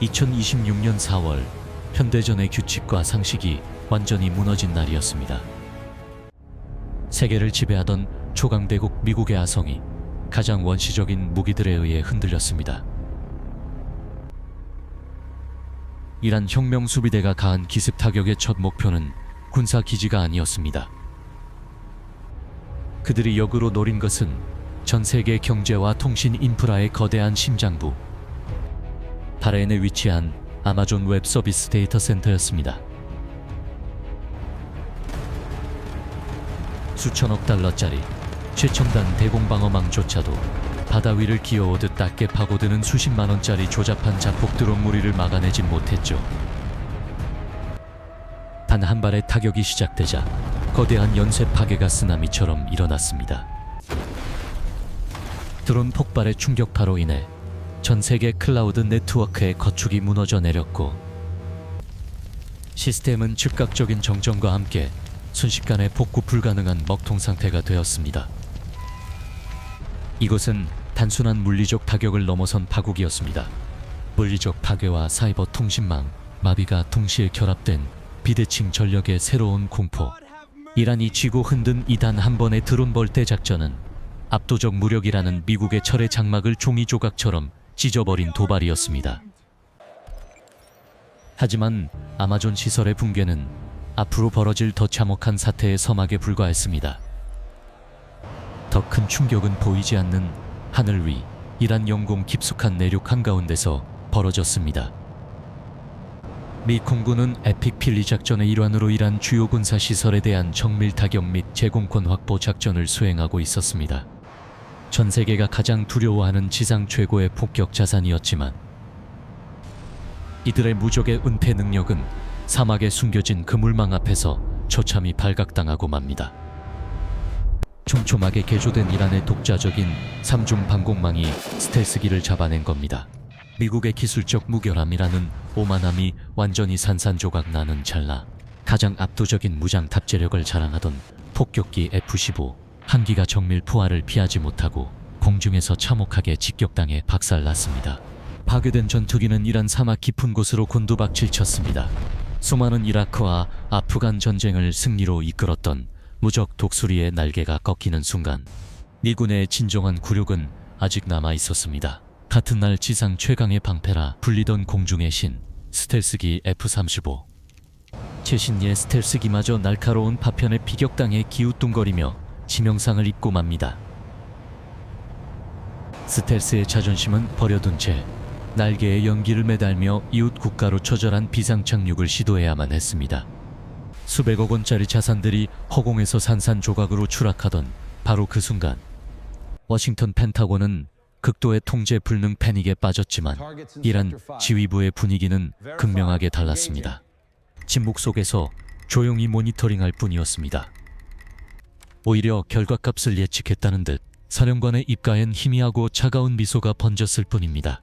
2026년 4월 현대전의 규칙과 상식이 완전히 무너진 날이었습니다. 세계를 지배하던 초강대국 미국의 아성이 가장 원시적인 무기들에 의해 흔들렸습니다. 이란 혁명수비대가 가한 기습 타격의 첫 목표는 군사기지가 아니었습니다. 그들이 역으로 노린 것은 전 세계 경제와 통신 인프라의 거대한 심장부, 바레인에 위치한 아마존 웹 서비스 데이터 센터였습니다. 수천억 달러짜리 최첨단 대공방어망조차도 바다 위를 기어오듯 낮게 파고드는 수십만 원짜리 조잡한 자폭 드론 무리를 막아내진 못했죠. 단 한 발의 타격이 시작되자 거대한 연쇄 파괴가 쓰나미처럼 일어났습니다. 드론 폭발의 충격파로 인해 전 세계 클라우드 네트워크의 거축이 무너져 내렸고, 시스템은 즉각적인 정전과 함께 순식간에 복구 불가능한 먹통 상태가 되었습니다. 이것은 단순한 물리적 타격을 넘어선 파국이었습니다. 물리적 파괴와 사이버 통신망 마비가 동시에 결합된 비대칭 전력의 새로운 공포. 이란이 쥐고 흔든 이 단 한 번의 드론 벌떼 작전은 압도적 무력이라는 미국의 철의 장막을 종이 조각처럼 찢어버린 도발이었습니다. 하지만 아마존 시설의 붕괴는 앞으로 벌어질 더 참혹한 사태의 서막에 불과했습니다. 더 큰 충격은 보이지 않는 하늘 위 이란 영공 깊숙한 내륙 한가운데서 벌어졌습니다. 미空군은 에픽 필리 작전의 일환으로 이란 주요 군사 시설에 대한 정밀 타격 및 제공권 확보 작전을 수행하고 있었습니다. 전 세계가 가장 두려워하는 지상 최고의 폭격 자산이었지만, 이들의 무적의 은폐 능력은 사막에 숨겨진 그물망 앞에서 처참히 발각당하고 맙니다. 촘촘하게 개조된 이란의 독자적인 3중 방공망이 스텔스기를 잡아낸 겁니다. 미국의 기술적 무결함이라는 오만함이 완전히 산산조각 나는 찰나 가장 압도적인 무장 탑재력을 자랑하던 폭격기 F-15 한 기가 정밀 포화를 피하지 못하고 공중에서 참혹하게 직격당해 박살났습니다. 파괴된 전투기는 이란 사막 깊은 곳으로 곤두박질쳤습니다. 수많은 이라크와 아프간 전쟁을 승리로 이끌었던 무적 독수리의 날개가 꺾이는 순간 미군의 진정한 굴욕은 아직 남아 있었습니다. 같은 날 지상 최강의 방패라 불리던 공중의 신 스텔스기 F-35. 최신의 스텔스기마저 날카로운 파편의 피격당해 기우뚱거리며 치명상을 입고 맙니다. 스텔스의 자존심은 버려둔 채 날개에 연기를 매달며 이웃 국가로 처절한 비상착륙을 시도해야만 했습니다. 수백억 원짜리 자산들이 허공에서 산산조각으로 추락하던 바로 그 순간, 워싱턴 펜타곤은 극도의 통제 불능 패닉에 빠졌지만 이란 지휘부의 분위기는 극명하게 달랐습니다. 침묵 속에서 조용히 모니터링할 뿐이었습니다. 오히려 결과값을 예측했다는 듯 사령관의 입가엔 희미하고 차가운 미소가 번졌을 뿐입니다.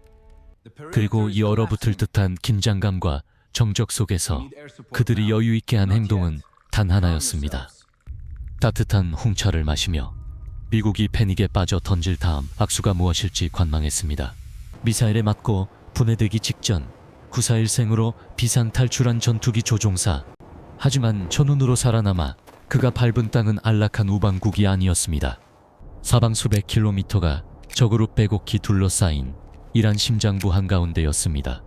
그리고 이 얼어붙을 듯한 긴장감과 정적 속에서 그들이 여유있게 한 행동은 단 하나였습니다. 따뜻한 홍차를 마시며 미국이 패닉에 빠져 던질 다음 악수가 무엇일지 관망했습니다. 미사일에 맞고 분해되기 직전 941생으로 비상 탈출한 전투기 조종사. 하지만 천운으로 살아남아 그가 밟은 땅은 안락한 우방국이 아니었습니다. 사방 수백 킬로미터가 적으로 빼곡히 둘러싸인 이란 심장부 한가운데였습니다.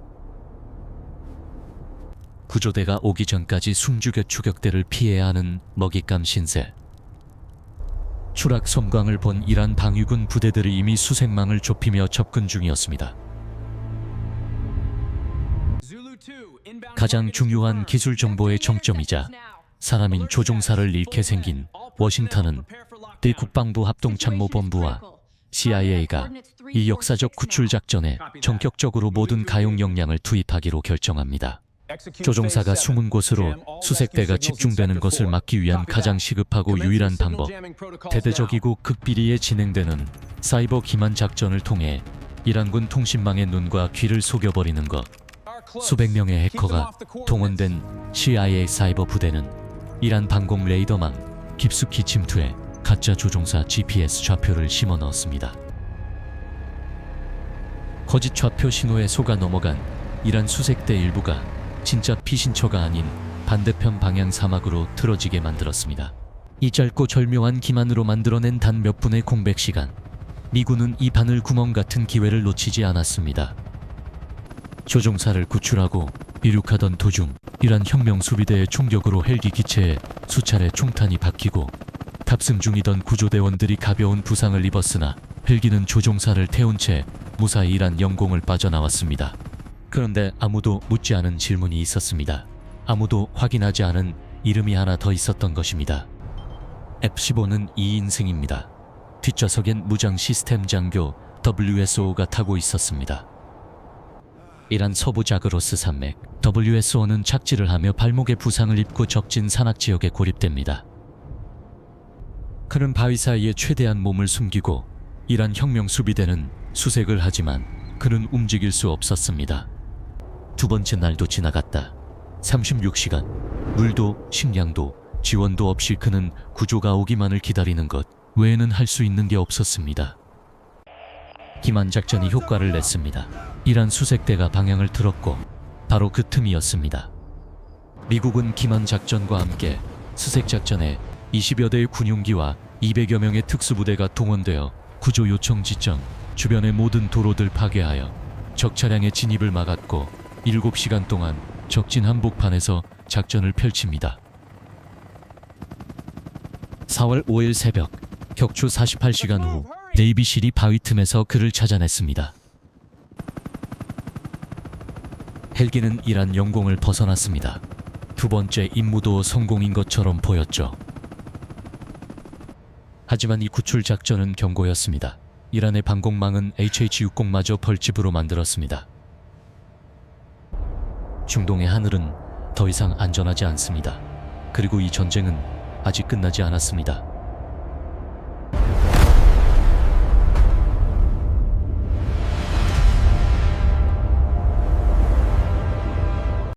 구조대가 오기 전까지 숨죽여 추격대를 피해야 하는 먹잇감 신세. 추락 섬광을 본 이란 방위군 부대들이 이미 수색망을 좁히며 접근 중이었습니다. 가장 중요한 기술 정보의 정점이자 사람인 조종사를 잃게 생긴 워싱턴은 미 국방부 합동참모본부와 CIA가 이 역사적 구출 작전에 전격적으로 모든 가용 역량을 투입하기로 결정합니다. 조종사가 숨은 곳으로 수색대가 집중되는 것을 막기 위한 가장 시급하고 유일한 방법, 대대적이고 극비리에 진행되는 사이버 기만 작전을 통해 이란군 통신망의 눈과 귀를 속여버리는 것. 수백 명의 해커가 동원된 CIA 사이버 부대는 이란 방공 레이더망 깊숙이 침투해 가짜 조종사 GPS 좌표를 심어 넣었습니다. 거짓 좌표 신호에 속아 넘어간 이란 수색대 일부가 진짜 피신처가 아닌 반대편 방향 사막으로 틀어지게 만들었습니다. 이 짧고 절묘한 기만으로 만들어낸 단 몇 분의 공백 시간, 미군은 이 바늘 구멍 같은 기회를 놓치지 않았습니다. 조종사를 구출하고 이륙하던 도중 이란 혁명 수비대의 총격으로 헬기 기체에 수차례 총탄이 박히고 탑승 중이던 구조대원들이 가벼운 부상을 입었으나 헬기는 조종사를 태운 채 무사히 이란 영공을 빠져나왔습니다. 그런데 아무도 묻지 않은 질문이 있었습니다. 아무도 확인하지 않은 이름이 하나 더 있었던 것입니다. F-15는 2인승입니다. 뒷좌석엔 무장 시스템 장교 WSO가 타고 있었습니다. 이란 서부 자그로스 산맥, WSO는 착지를 하며 발목에 부상을 입고 적진 산악 지역에 고립됩니다. 그는 바위 사이에 최대한 몸을 숨기고 이란 혁명 수비대는 수색을 하지만 그는 움직일 수 없었습니다. 두 번째 날도 지나갔다. 36시간, 물도 식량도 지원도 없이 그는 구조가 오기만을 기다리는 것 외에는 할 수 있는 게 없었습니다. 기만 작전이 효과를 냈습니다. 이란 수색대가 방향을 틀었고 바로 그 틈이었습니다. 미국은 기만 작전과 함께 수색 작전에 20여 대의 군용기와 200여 명의 특수부대가 동원되어 구조 요청 지점 주변의 모든 도로들 파괴하여 적 차량의 진입을 막았고 7시간 동안 적진 한복판에서 작전을 펼칩니다. 4월 5일 새벽, 격추 48시간 후 네이비실이 바위 틈에서 그를 찾아냈습니다. 헬기는 이란 영공을 벗어났습니다. 두 번째 임무도 성공인 것처럼 보였죠. 하지만 이 구출 작전은 경고였습니다. 이란의 방공망은 HH-60마저 벌집으로 만들었습니다. 중동의 하늘은 더 이상 안전하지 않습니다. 그리고 이 전쟁은 아직 끝나지 않았습니다.